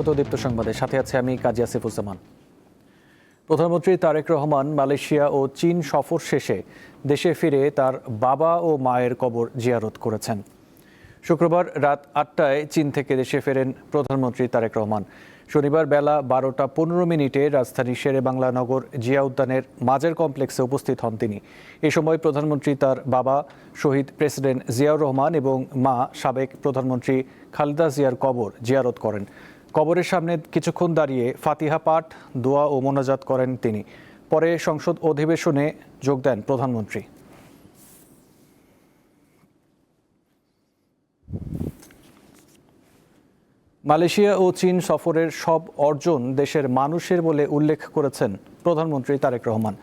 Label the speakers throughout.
Speaker 1: স্বাগত দীপ্ত সংবাদে, সাথে আছে আমি কাজী আসিফুজ্জামান। প্রধানমন্ত্রী তারেক রহমান মালয়েশিয়া ও চীন সফর শেষে দেশে ফিরে তার বাবা ও মায়ের কবর জিয়ারত করেছেন। শুক্রবার রাত ৮টায় চীন থেকে দেশে ফেরেন প্রধানমন্ত্রী তারেক রহমান। শনিবার বেলা ১২টা ১৫ রাজধানী শেরেবাংলা নগর জিয়া উদ্যানের মাজার কমপ্লেক্সে উপস্থিত হন তিনি। এ সময় প্রধানমন্ত্রী তার বাবা শহীদ প্রেসিডেন্ট জিয়াউর রহমান এবং মা সাবেক প্রধানমন্ত্রী খালেদা জিয়ার কবর জিয়ারত করেন। কবরের সামনে কিছুক্ষণ দাঁড়িয়ে ফাতিহা পাঠ, দোয়া ও মোনাজাত করেন তিনি। পরে সংসদ অধিবেশনে যোগ দেন প্রধানমন্ত্রী। মালয়েশিয়া ও চীন সফরের সব অর্জন দেশের মানুষের বলে উল্লেখ করেছেন প্রধানমন্ত্রী তারেক রহমান।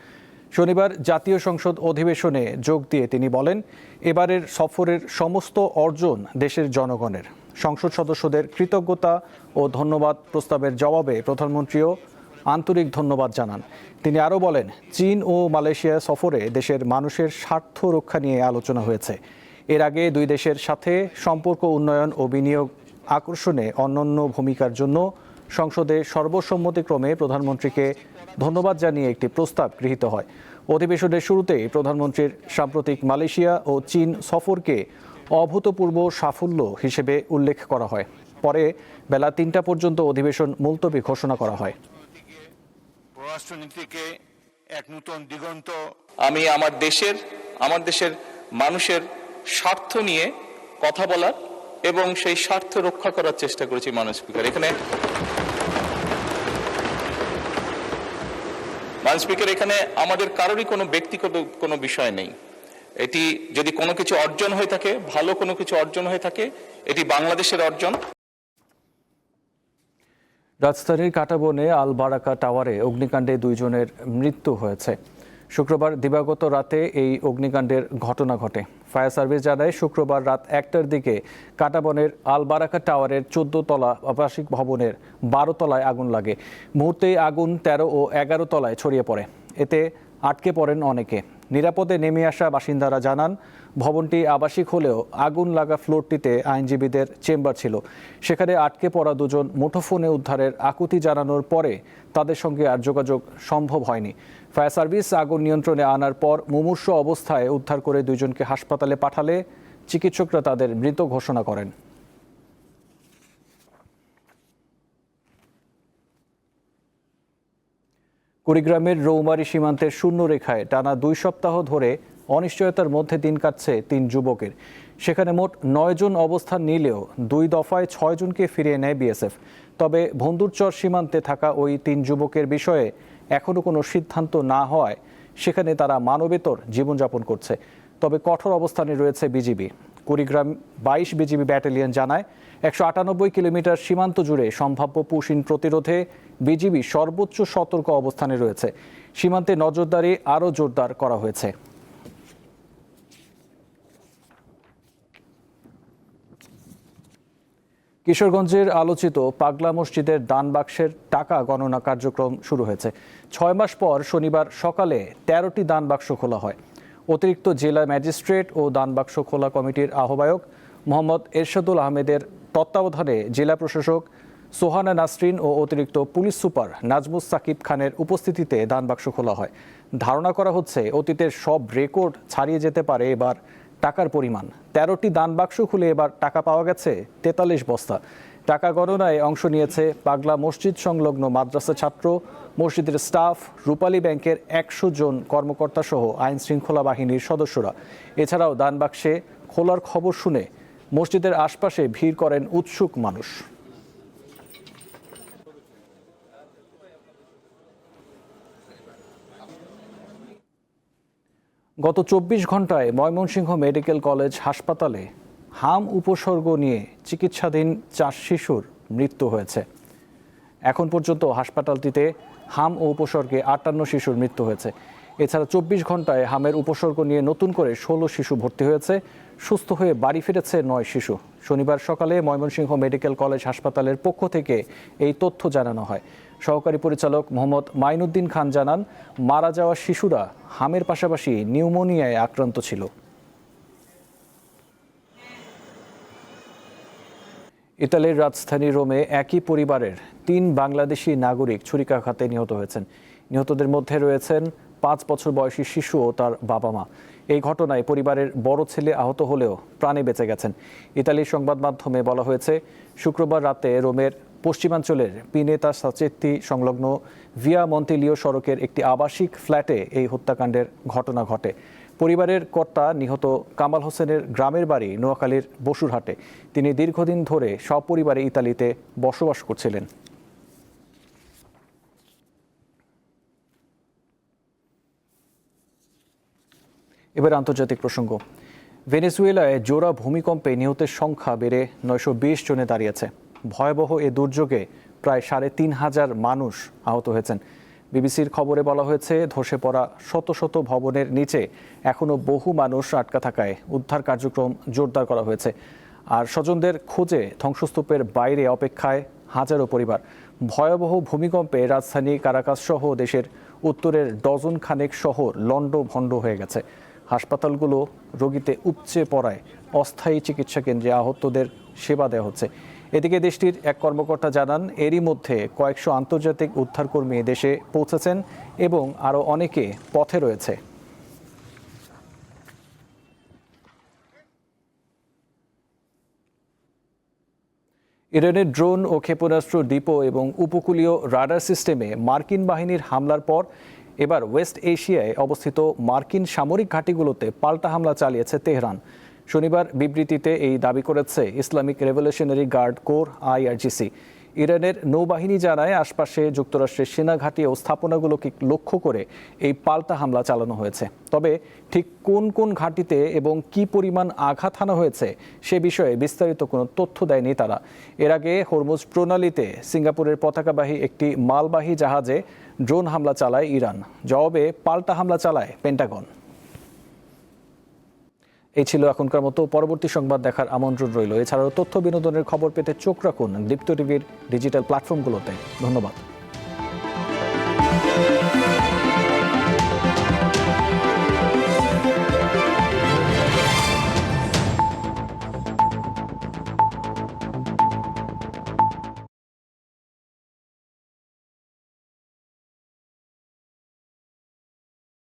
Speaker 1: শনিবার জাতীয় সংসদ অধিবেশনে যোগ দিয়ে তিনি বলেন, এবারের সফরের সমস্ত অর্জন দেশের জনগণের। সংসদ সদস্যদের কৃতজ্ঞতা ও ধন্যবাদ প্রস্তাবের জবাবে প্রধানমন্ত্রীও আন্তরিক ধন্যবাদ জানান। তিনি আরও বলেন, চীন ও মালয়েশিয়া সফরে দেশের মানুষের স্বার্থ রক্ষা নিয়ে আলোচনা হয়েছে। এর আগে দুই দেশের সাথে সম্পর্ক উন্নয়ন ও বিনিয়োগ আকর্ষণে অনন্য ভূমিকার জন্য সংসদে সর্বসম্মতিক্রমে প্রধানমন্ত্রীকে ধন্যবাদ জানিয়ে একটি প্রস্তাব গৃহীত হয়। অধিবেশনের শুরুতেই প্রধানমন্ত্রীর সাম্প্রতিক মালয়েশিয়া ও চীন সফরকে অভূতপূর্ব সাফল্য হিসেবে উল্লেখ করা হয়। পরে বেলা ৩টা পর্যন্ত অধিবেশন মুলতবি ঘোষণা করা হয়।
Speaker 2: পররাষ্ট্রনীতিকে এক নতুন দিগন্ত।
Speaker 3: আমি আমার দেশের মানুষের স্বার্থ নিয়ে কথা বলার এবং সেই স্বার্থ রক্ষা করার চেষ্টা করেছি। মাননীয় স্পিকার, এখানে আমাদের কারোরই কোনো ব্যক্তিগত কোনো বিষয় নেই। এটি যদি কোনো কিছু অর্জন হয়ে থাকে, ভালো কোনো কিছু অর্জন হয়ে থাকে, এটি বাংলাদেশের অর্জন।
Speaker 1: রাজধানীর কাঁটাবনে আল বারাকা টাওয়ারে অগ্নিকাণ্ডে 2 জনের মৃত্যু হয়েছে। শুক্রবার দিবাগত রাতে এই অগ্নিকাণ্ডের ঘটনা ঘটে। ফায়ার সার্ভিস জানায়, শুক্রবার রাত 1টার দিকে কাঁটাবনের আল বারাকা টাওয়ারের 14 তলা আবাসিক ভবনের 12 তলায় আগুন লাগে। মুহূর্তেই আগুন 13 ও 11 তলায় ছড়িয়ে পড়ে। এতে আটকে পড়েন অনেকে। নিরাপদে নেমে আসা বাসিন্দারা জানান, ভবনটি আবাসিক হলেও আগুন লাগা ফ্লোরটিতে আইনজীবীদের চেম্বার ছিল। সেখানে আটকে পড়া 2 জন মুঠোফোনে উদ্ধারের আকুতি জানানোর পরে তাদের সঙ্গে আর যোগাযোগ সম্ভব হয়নি। ফায়ার সার্ভিস আগুন নিয়ন্ত্রণে আনার পর মুমূর্ষু অবস্থায় উদ্ধার করে 2 জনকে হাসপাতালে পাঠালে চিকিৎসকরা তাদের মৃত ঘোষণা করেন। কুড়িগ্রামের রৌমারী সীমান্তের শূন্যরেখায় টানা 2 সপ্তাহ ধরে অনিশ্চয়তার মধ্যে দিন কাটছে 3 যুবকের। সেখানে মোট 9 জন অবস্থান নিলেও 2 দফায় 6 জনকে ফিরিয়ে নেয় বিএসএফ। তবে ভন্দুরচর সীমান্তে থাকা ওই 3 যুবকের বিষয়ে এখনও কোনো সিদ্ধান্ত না হওয়ায় সেখানে তারা মানবেতর জীবনযাপন করছে। তবে কঠোর অবস্থানে রয়েছে বিজিবি। কুড়িগ্রাম 22 বিজিবি ব্যাটালিয়ন জানায়, 198 কিলোমিটার সীমান্ত জুড়ে সম্ভাব্য পুশিন প্রতিরোধে বিজিবি সর্বোচ্চ সতর্ক অবস্থানে রয়েছে। সীমান্তে নজরদারি আরও জোরদার করা হয়েছে। কিশোরগঞ্জের আলোচিত পাগলা মসজিদের দান বাক্সের টাকা গণনা কার্যক্রম শুরু হয়েছে। 6 মাস পর শনিবার সকালে 13টি দান বাক্স খোলা হয়। অতিরিক্ত জেলা ম্যাজিস্ট্রেট ও দান বাক্স খোলা কমিটির আহ্বায়ক মোহাম্মদ এরশাদুল আহমেদের তত্ত্বাবধানে জেলা প্রশাসক সোহানা নাসরিন ও অতিরিক্ত পুলিশ সুপার নাজমুস সাকিব খানের উপস্থিতিতে দান বাক্স খোলা হয়। ধারণা করা হচ্ছে, অতীতের সব রেকর্ড ছাড়িয়ে যেতে পারে এবার টাকার পরিমাণ। 13টি দান বাক্স খুলে এবার টাকা পাওয়া গেছে 43 বস্তা। টাকা গণনায় অংশ নিয়েছে পাগলা মসজিদ সংলগ্ন মাদ্রাসা ছাত্র, মসজিদের স্টাফ, রূপালী ব্যাংকের 100 জন কর্মকর্তা সহ আইন শৃঙ্খলা বাহিনীর সদস্যরা। এছাড়াও দান বাক্সে খোলার খবর শুনে মসজিদের আশপাশে ভিড় করেন উৎসুক মানুষ। গত 24 ঘন্টায় ময়মনসিংহ মেডিকেল কলেজ হাসপাতালে হাম উপসর্গ নিয়ে চিকিৎসাধীন 4 শিশুর মৃত্যু হয়েছে। এখন পর্যন্ত হাসপাতালটিতে হাম ও উপসর্গে 58 শিশুর মৃত্যু হয়েছে। এছাড়া 24 ঘন্টায় হামের উপসর্গ নিয়ে নতুন করে 16 শিশু ভর্তি হয়েছে। সুস্থ হয়ে বাড়ি ফিরেছে 9 শিশু। শনিবার সকালে ময়মনসিংহ মেডিকেল কলেজ হাসপাতালের পক্ষ থেকে এই তথ্য জানানো হয়। সহকারী পরিচালক মোহাম্মদ মাইনুদ্দিন খান জানান, মারা যাওয়া শিশুরা হামের পাশাপাশি নিউমোনিয়ায় আক্রান্ত ছিল। ইতালির রাজধানী রোমে একই পরিবারের ৩ বাংলাদেশি নাগরিক ছুরিকাঘাতে নিহত হয়েছেন। নিহতদের মধ্যে রয়েছেন ৫ বছর বয়সী শিশু ও তার বাবা মা। এই ঘটনায় পরিবারের বড় ছেলে আহত হলেও প্রাণে বেঁচে গেছেন। ইতালির সংবাদ মাধ্যমে বলা হয়েছে, শুক্রবার রাতে রোমের পশ্চিমাঞ্চলের পিনেতা সাচেত্তি সংলগ্ন ভিয়া মন্তেলিও সড়কের একটি আবাসিক ফ্ল্যাটে এই হত্যাকাণ্ডের ঘটনা ঘটে। পরিবারের কর্তা নিহত কামাল হোসেনের গ্রামের বাড়ি নোয়াখালীর বসুরহাটে। তিনি দীর্ঘদিন ধরে সপরিবারে ইতালিতে বসবাস করছিলেন। এবার আন্তর্জাতিক প্রসঙ্গ। ভেনেজুয়েলায় জোড়া ভূমিকম্পে নিহতের সংখ্যা বেড়ে ৯২০ জনে দাঁড়িয়েছে। ভয়াবহ এ দুর্যোগে প্রায় ৩৫০০ মানুষ আহত হয়েছেন। বিবিসির খবরে বলা হয়েছে, ধসে পড়া শত শত ভবনের নিচে এখনও বহু মানুষ আটকা থাকায় উদ্ধার কার্যক্রম জোরদার করা হয়েছে। আর স্বজনদের খোঁজে ধ্বংসস্তূপের বাইরে অপেক্ষায় হাজারো পরিবার। ভয়াবহ ভূমিকম্পে রাজধানী কারাকাস সহ দেশের উত্তরের ডজন খানেক শহর লণ্ডভণ্ড হয়ে গেছে। হাসপাতালগুলো রোগীতে উপচে পড়ায় অস্থায়ী চিকিৎসা কেন্দ্রে আহতদের সেবা দেওয়া হচ্ছে। এদিকে দেশটির এক কর্মকর্তা জানান, এরই মধ্যে কয়েকশো আন্তর্জাতিক উদ্ধারকর্মী দেশে পৌঁছেছেন এবং আরও অনেকে পথে রয়েছে। ইরানের ড্রোন ও ক্ষেপণাস্ত্র ডিপো এবং উপকূলীয় রাডার সিস্টেমে মার্কিন বাহিনীর হামলার পর এবার ওয়েস্ট এশিয়ায় অবস্থিত মার্কিন সামরিক ঘাঁটিগুলোতে পাল্টা হামলা চালিয়েছে তেহরান। শনিবার বিবৃতিতে এই দাবি করেছে Islamic revolutionary guard corps IRGC। ইরানের নৌবাহিনী জানায়, আশপাশে যুক্তরাষ্ট্রের সেনা ঘাঁটি ও স্থাপনাগুলোকে লক্ষ্য করে এই পাল্টা হামলা চালানো হয়েছে। তবে ঠিক কোন কোন ঘাঁটিতে এবং কি পরিমাণ আঘাত হানা হয়েছে সে বিষয়ে বিস্তারিত কোনো তথ্য দেয়নি তারা। এর আগে হরমুজ প্রণালীতে সিঙ্গাপুরের পতাকাবাহী একটি মালবাহী জাহাজে ড্রোন হামলা চালায় ইরান। জবাবে পাল্টা হামলা চালায় পেন্টাগন। এই ছিল এখনকার মতো। পরবর্তী সংবাদ দেখার আমন্ত্রণ রইল। এছাড়াও তথ্য বিনোদনের খবর পেতে চোখ রাখুন দীপ্ত টিভির ডিজিটাল প্ল্যাটফর্মগুলোতে। ধন্যবাদ।